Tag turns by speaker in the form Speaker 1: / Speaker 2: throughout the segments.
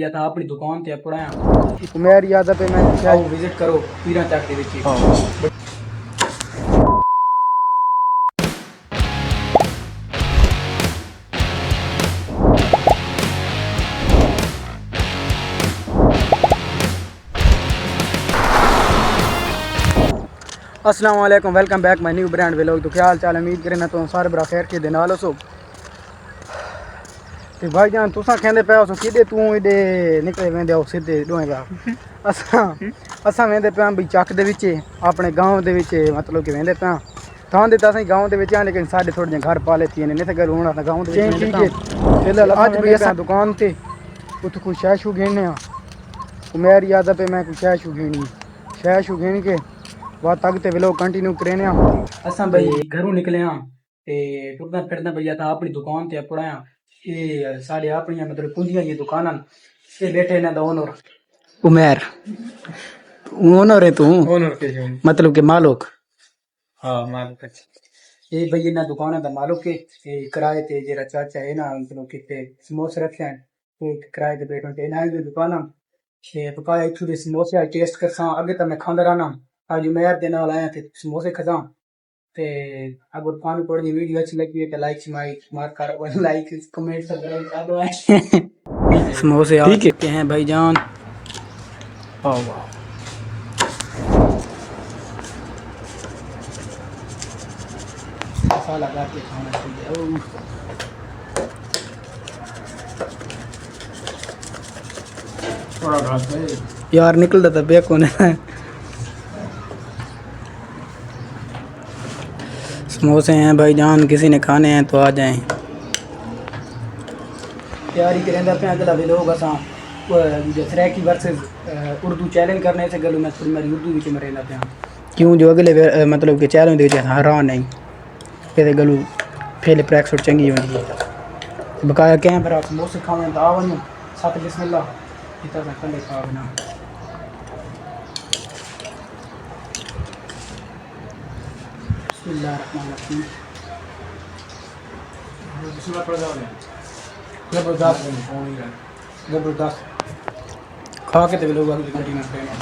Speaker 1: या था अपनी दुकान ते पढ़ाया
Speaker 2: मेरी आदत है मैं क्या
Speaker 1: आओ विजिट करो पीरा चक दे विच
Speaker 2: अस्सलाम वालेकुम welcome back my new brand vlog. तो क्या हाल चाल, उम्मीद करें तुम सारे बड़ा खैर के दिन हाल हो। तो भाई जान तुसा कहंदे पे हो किदे तू इडे निकले वेंदे हो सीधे डोए दा असा वेंदे पे भाई चक दे विच अपने गांव दे विच मतलब कि वेंदे पे थां दे तां गांव दे विच लेकिन साडे थोड़े घर पाले थी ने ते गल होना गांव दे विच ठीक है। फिलहाल आज भी असा दुकान ते उत कोई शै शू घेने आ मेरी आदत है मैं कोई शै शू घेनी शै शू घेन के बात तक ते व्लॉग कंटिन्यू करेने
Speaker 1: असा भाई घरों निकले हां ते टुरदा फिरदा भैया था अपनी दुकान ते पढ़ाया ये साडे अपनी मतलब पूंजियां ये दुकानां से बैठे ना दा ओनर
Speaker 2: उमेर ओनर है तू
Speaker 1: ओनर के
Speaker 2: मतलब के मालिक
Speaker 1: हां मालिक ये भैया ना दुकान दा मालिक के किराए ते जेरा चाचा है ना मतलब कि समोसे रखे हैं तो किराए ते बैठो ते ना ये दुकान छे पकाया इथु दे समोसे टेस्ट करसा आगे तो मैं खांदा रहना आज उमेर दे नाल आया थे समोसे खजा ते अगर पानी पड़नी वीडियो अच्छी लगी है तो लाइक मार कर लाइक कमेंट सब्सक्राइब कर दो।
Speaker 2: समोसे आ चुके हैं भाईजान। वाह वाह
Speaker 1: मसाला लगा के खाना चाहिए। थोड़ा घास है
Speaker 2: यार निकल था बेकोने समोसे हैं भाईजान, किसी ने खाने हैं तो आ जाएं।
Speaker 1: तैयारी करेंदा पे अगला भी लोग असा थ्रैकी वर्सेस उर्दू चैलेंज करने से गलू मैं थोड़ी मेरी उर्दू विच मरेंदा पे
Speaker 2: क्यों जो अगले मतलब कि चैलेंज दे हरा नहीं ये गलू पहले प्रैक्टिस चंगी होनी है बकाया
Speaker 1: कैमरा समोसे खाने दा वनु सत बिस्मिल्लाह इतना सा कले खा बना बिस्मिल्लाहिर्रहमानिर्रहीम बिस्मिल्लाह पड़ जाओ जबरदस्त खा के ते लोग अगली कटी में पेने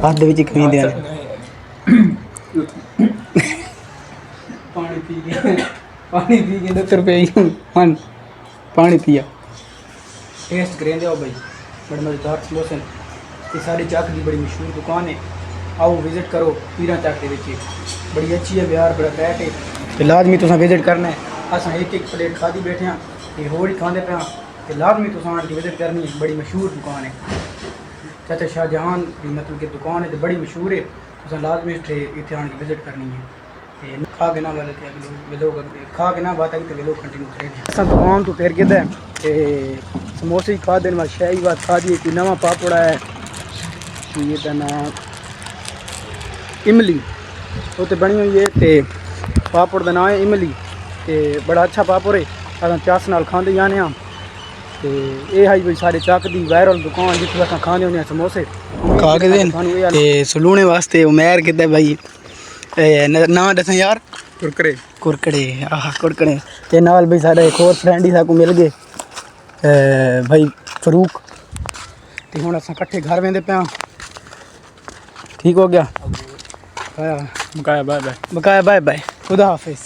Speaker 2: हाथ दे विच कमी दे
Speaker 1: पानी पी के 10 रुपए
Speaker 2: पानी पिया
Speaker 1: टेस्ट करेंदे हो भाई बड़े मजेदार समोसे ये सारी चक की बड़ी मशहूर दुकान है आओ विजिट करो पीरा चक के विच बड़ी अच्छी है बिहार बड़ा बैठ है
Speaker 2: तो लाजमी तुसा विजिट करना है।
Speaker 1: अस एक प्लेट खादी बैठे हैं ये होर ही खाते पे तो लाजमी तुसा विजिट करनी है। बड़ी मशहूर दुकान है चाचा शाहजहान की मतलब कि दुकान है तो बड़ी मशहूर है तुसा लाजमी इतने आने विजिट करनी है ते खा के ना खा के ना बात है तो लोग कंटिन्यू करेंगे।
Speaker 2: असा दुकान तो फिर किधर ते समोसे ही खा देने शाही बात खा दी कोई नवा पापड़ा है ये का नाम इमली वो तो बनी हुई है ते पापड़ का नाम है इमली ते बड़ा अच्छा पापड़ है अस चास नाल खाते जाने ते ये है भाई सारे चक की वायरल दुकान जिथे अस खाते होने समोसे खा के ते सलूने वास्ते उमेर किते भाई ना दस यार कुरकड़े कुरकड़े आह कुरकड़े ते नाल भाई साढ़े एक और फ्रेंड ही साकू मिल गए भाई फरूक ते हुण असां कट्ठे घर वेंदे पे ठीक हो गया बकाया बाय बाय खुदा हाफिज।